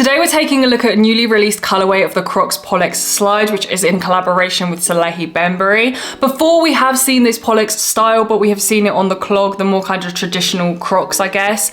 Today we're taking a look at a newly released colorway of the Crocs Pollex slide, which is in collaboration with Salehe Bembury. Before, we have seen this Pollex style, but we have seen it on the clog, the more kind of traditional Crocs, I guess,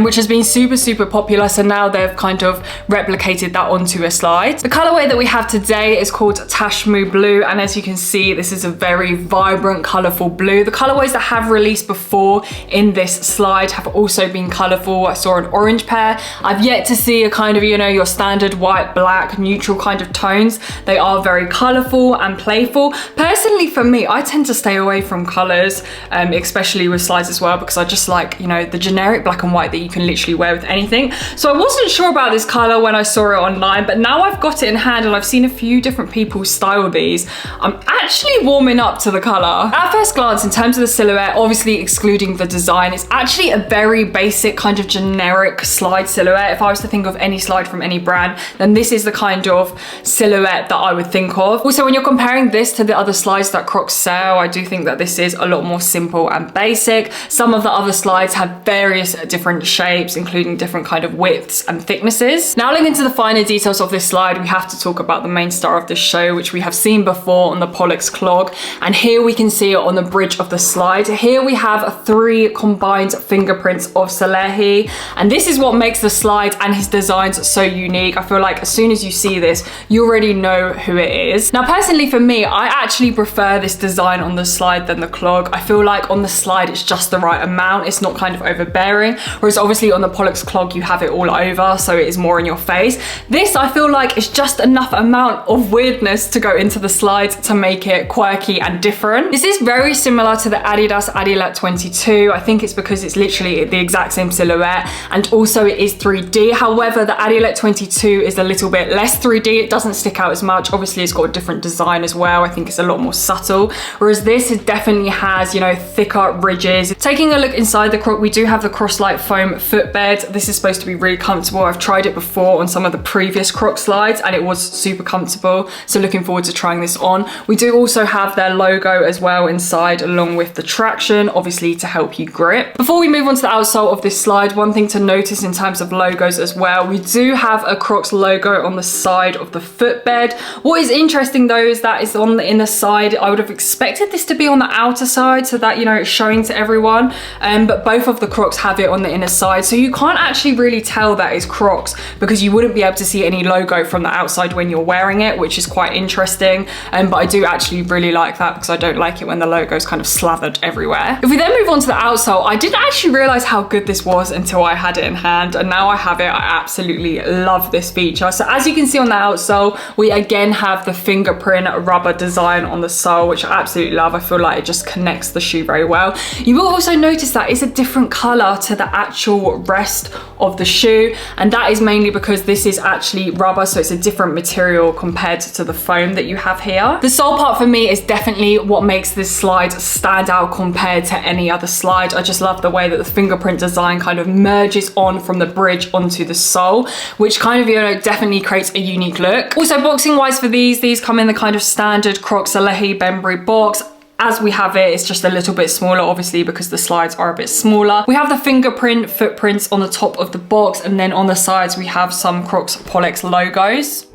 which has been super popular. So now they've kind of replicated that onto a slide. The colorway that we have today is called Tashmoo Blue, and as you can see, this is a very vibrant, colorful blue. The colorways that have released before in this slide have also been colorful. I saw an orange pair. I've yet to see a kind of, you know, your standard white, black, neutral kind of tones. They are very colorful and playful. Personally, for me, I tend to stay away from colors, especially with slides as well, because I just like, you know, the generic black and white that you can literally wear with anything. So I wasn't sure about this color when I saw it online, but now I've got it in hand and I've seen a few different people style these. I'm actually warming up to the color. At first glance, in terms of the silhouette, obviously excluding the design, it's actually a very basic kind of generic slide silhouette. If I was to think of any slide from any brand, then this is the kind of silhouette that I would think of. Also, when you're comparing this to the other slides that Crocs sell, I do think that this is a lot more simple and basic. Some of the other slides have various different shapes, including different kind of widths and thicknesses. Now, looking into the finer details of this slide, we have to talk about the main star of this show, which we have seen before on the Pollex clog. And here we can see it on the bridge of the slide. Here we have 3 combined fingerprints of Salehe, and this is what makes the slide and his designs so unique. I feel like as soon as you see this, you already know who it is. Now, personally for me, I actually prefer this design on the slide than the clog. I feel like on the slide, it's just the right amount. It's not kind of overbearing, whereas obviously on the Pollex clog, you have it all over, so it is more in your face. This, I feel like, is just enough amount of weirdness to go into the slide to make it quirky and different. This is very similar to the Adidas Adilet 22. I think it's because it's literally the exact same silhouette, and also it is 3D. However, the Adilet 22 is a little bit less 3D. It doesn't stick out as much. Obviously, it's got a different design as well. I think it's a lot more subtle, whereas this, it definitely has, you know, thicker ridges. Taking a look inside the Croc, we do have the Cross-Lite foam footbed. This is supposed to be really comfortable. I've tried it before on some of the previous Croc slides and it was super comfortable, so looking forward to trying this on. We do also have their logo as well inside, along with the traction, obviously to help you grip. Before we move on to the outsole of this slide, one thing to notice in terms of logos as well, we do have a Crocs logo on the side of the footbed. What is interesting though is that it's on the inner side. I would have expected this to be on the outer side so that, you know, it's showing to everyone, but both of the Crocs have it on the inner side, so you can't actually really tell that it's Crocs because you wouldn't be able to see any logo from the outside when you're wearing it, which is quite interesting. But I do actually really like that because I don't like it when the logo is kind of slathered everywhere. If we then move on to the outsole, I didn't actually realize how good this was until I had it in hand, and now I have it. I absolutely love this feature. So as you can see on the outsole, we again have the fingerprint rubber design on the sole, which I absolutely love. I feel like it just connects the shoe very well. You will also notice that it's a different color to the actual rest of the shoe, and that is mainly because this is actually rubber, so it's a different material compared to the foam that you have here. The sole part for me is definitely what makes this slide stand out compared to any other slide. I just love the way that the fingerprint design kind of merges on from the bridge onto the sole, which kind of, you know, definitely creates a unique look. Also, boxing wise for these come in the kind of standard Crocs Salehe Bembury box. As we have it, it's just a little bit smaller, obviously, because the slides are a bit smaller. We have the fingerprint footprints on the top of the box, and then on the sides, we have some Crocs Pollex logos.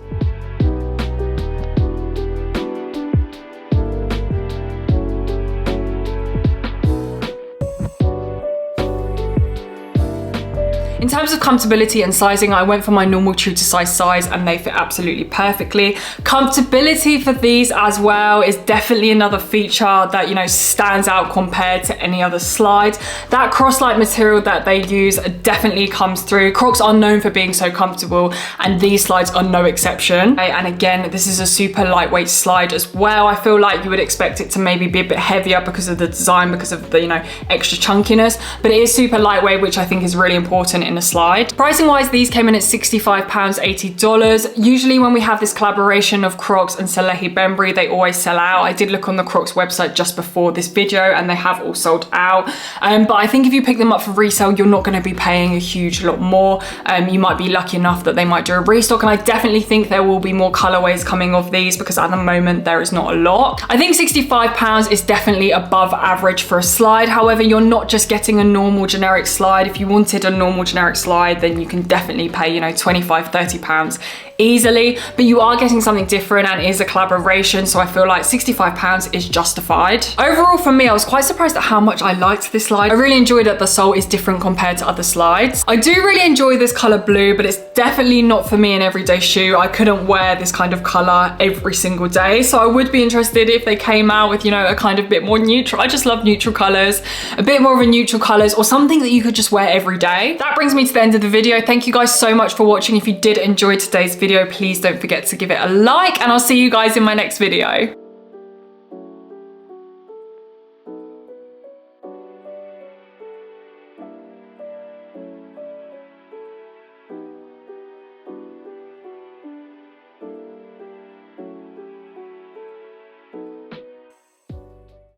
In terms of comfortability and sizing, I went for my normal true to size and they fit absolutely perfectly. Comfortability for these as well is definitely another feature that, you know, stands out compared to any other slide. That Cross-Lite material that they use definitely comes through. Crocs are known for being so comfortable, and these slides are no exception. And again, this is a super lightweight slide as well. I feel like you would expect it to maybe be a bit heavier because of the design, because of the, you know, extra chunkiness, but it is super lightweight, which I think is really important in a slide. Pricing wise, these came in at £65, $80. Usually when we have this collaboration of Crocs and Salehe Bembury, they always sell out. I did look on the Crocs website just before this video and they have all sold out. But I think if you pick them up for resale, you're not going to be paying a huge lot more. You might be lucky enough that they might do a restock, and I definitely think there will be more colorways coming of these because at the moment there is not a lot. I think £65 is definitely above average for a slide. However, you're not just getting a normal generic slide. If you wanted a normal generic generic slide, then you can definitely pay, you know, 25, 30 pounds easily, but you are getting something different and it is a collaboration, so I feel like 65 pounds is justified. Overall for me, I was quite surprised at how much I liked this slide. I really enjoyed that the sole is different compared to other slides. I do really enjoy this color blue, but it's definitely not for me an everyday shoe. I couldn't wear this kind of color every single day, so I would be interested if they came out with, you know, a kind of bit more neutral. I just love neutral colors, a bit more of a neutral colors, or something that you could just wear every day. That brings me to the end of the video. Thank you guys so much for watching. If you did enjoy today's video, please don't forget to give it a like, and I'll see you guys in my next video.